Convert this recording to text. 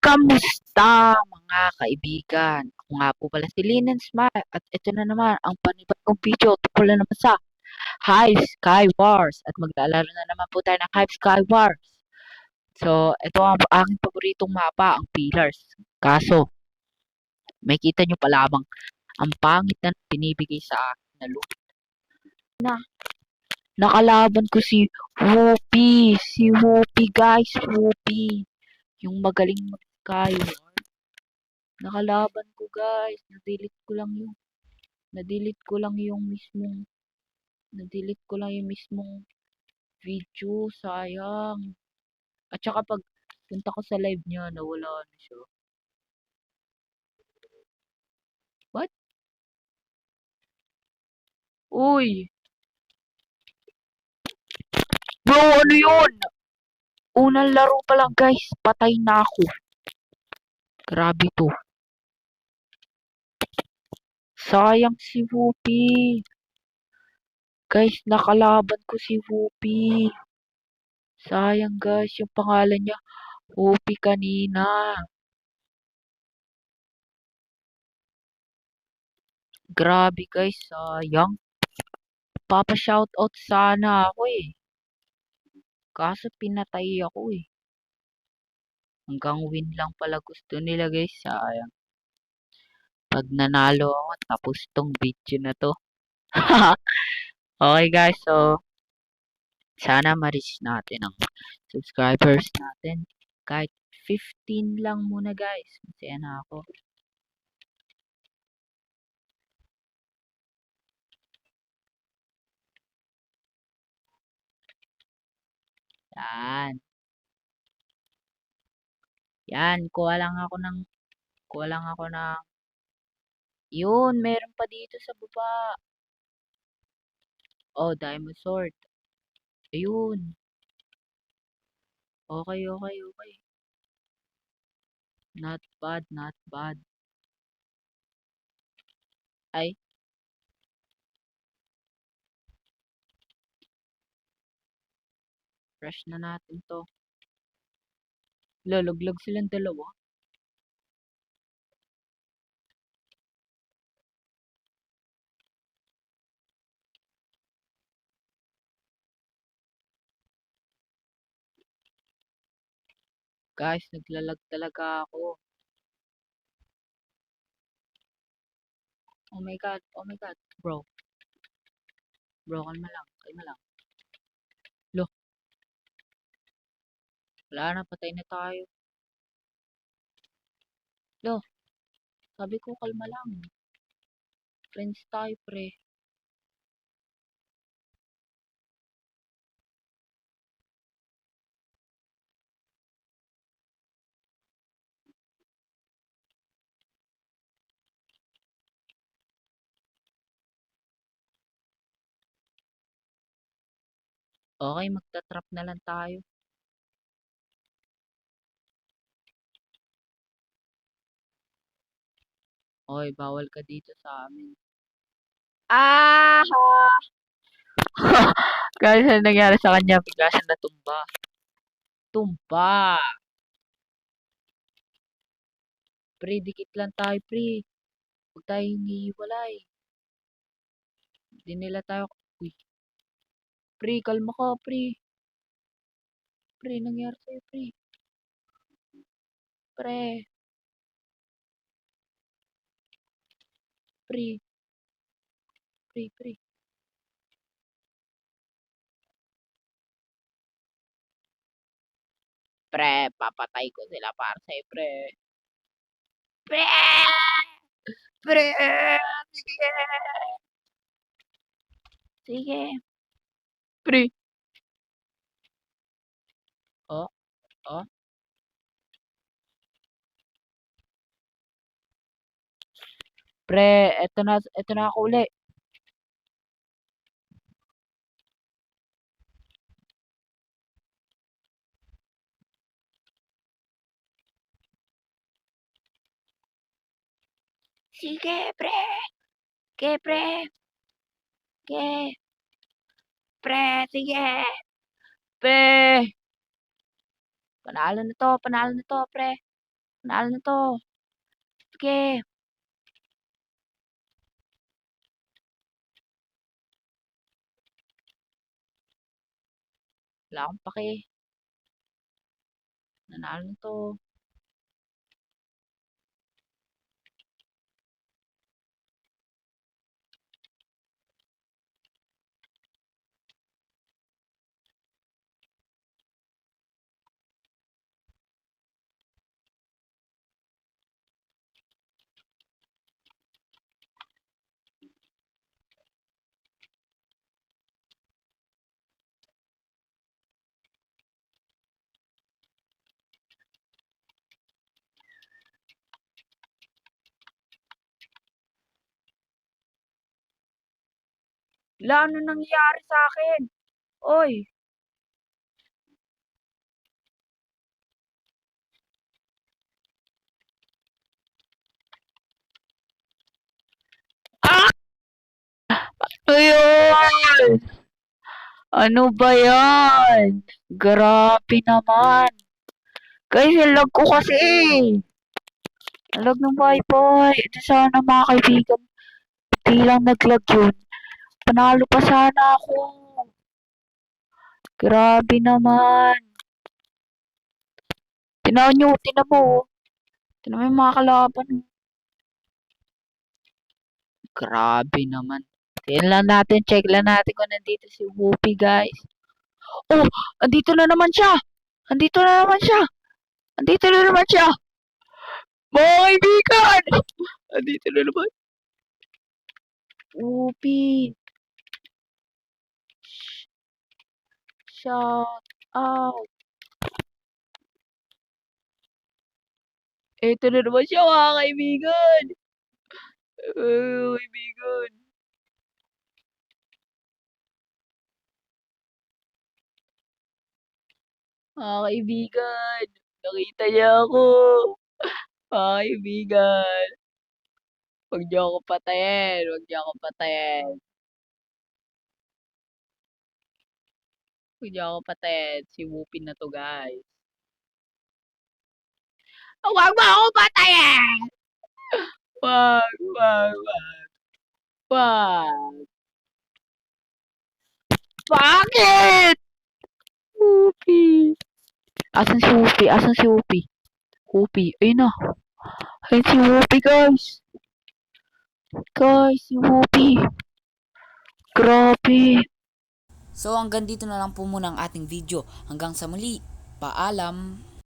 Kamusta mga kaibigan? Ako nga po pala si Linen Smile at ito na naman ang panibagong video tungkol na naman sa Hive Sky Wars at maglalaro na naman po tayo ng Hive Sky Wars. So, ito ang aking paboritong mapa, ang Pillars. Kaso, may kita nyo pa lamang ang pangit na pinibigay sa akin na loot. Nakalaban ko si Whoopi. Si Whoopi guys, Whoopi. Yung magaling mag-Sky Wars. Nakalaban ko guys, na-delete ko lang yung mismong video, sayang. At saka pag punta ko sa live niya, nawala na siya. What? Uy! Bro, ano yun? Unang laro pa lang guys, patay na ako. Grabe to. Sayang si Whoopi. Guys, nakalaban ko si Whoopi. Sayang guys, yung pangalan niya, Whoopi kanina. Grabe guys, sayang. Papa-shoutout sana ako eh. Kaso pinatay ako eh. Hanggang win lang pala gusto nila guys, sayang. Pag nanalo ako, tapos tong video na to. Okay guys, so sana ma-reach natin ang subscribers natin. Kahit 15 lang muna guys. Masaya na ako. Yan. Yan, kuha lang ako ng, yun, meron pa dito sa baba. Oh, diamond sword. Ayun. Okay, okay, okay. Not bad, not bad. Ay, fresh na natin to. Lalaglag silang dalawa. Guys, naglalag talaga ako. Oh my god, bro. Bro, kalma lang. Lo, wala na, patay na tayo. Lo, sabi ko kalma lang. Friends tayo, pre. Okay, magta-trap na lang tayo. Oy, bawal ka dito sa amin. Ah! Guys, ano nangyari sa kanya? Bigla siya natumba. Tumba! Pre, dikit lang tayo, pre. Huwag tayo hinihiwalay. Hindi nila tayo... Uy. Pre, kalma ka, pre. Pre, nangyari sa'yo, pre. Pre. Pre. Pre, pre. Pre, papatay ko sila para sa'yo, pre. Pre! Pre! Sige! Sige! Pre! Oh, oh. Pre, eto na ako uli. Sige, pre! Sige, pre! Sige! Pre, sige! Pre! Panalo na to, pre! Panalo na 'to. Sige. Wala akong pake. Nanalo na 'to. Hala, ano nangyayari sa'kin? Uy! Ah! Ayun! Ano ba 'yan? Grabe naman. Guys, ang lag ko kasi. Ang lag ng wifi. Ito sana mga kaibigan. Di lang nag-lag yun. Panalo pa sana ako. Grabe naman. Tinan mo. Oh. Tinan mo yung mga kalaban. Oh. Grabe naman. Tingnan lang natin, check lang natin kung nandito si Whoopi, guys. Oh, andito na naman siya. Andito na naman siya. Andito na naman siya. Mga kaibigan! Andito na naman. Whoopi. Shout out. Ito na naman siya, mga kaibigan. Kaibigan. Mga kaibigan. Nakita niya ako. Mga kaibigan. Huwag niyo ako patayin. Huwag niyo ako patayin. Huwag niyo ako patayin. Si Whoopi na to, guys. Huwag mo ako patayin! Wag, wag, wag. Wag. Bakit? Whoopi. Asan si Whoopi? Asan si Whoopi? Whoopi. Ayun na. Ayun si Whoopi, guys. Guys, si Whoopi. Grabe. So hanggang dito na lang po muna ang ating video. Hanggang sa muli. Paalam!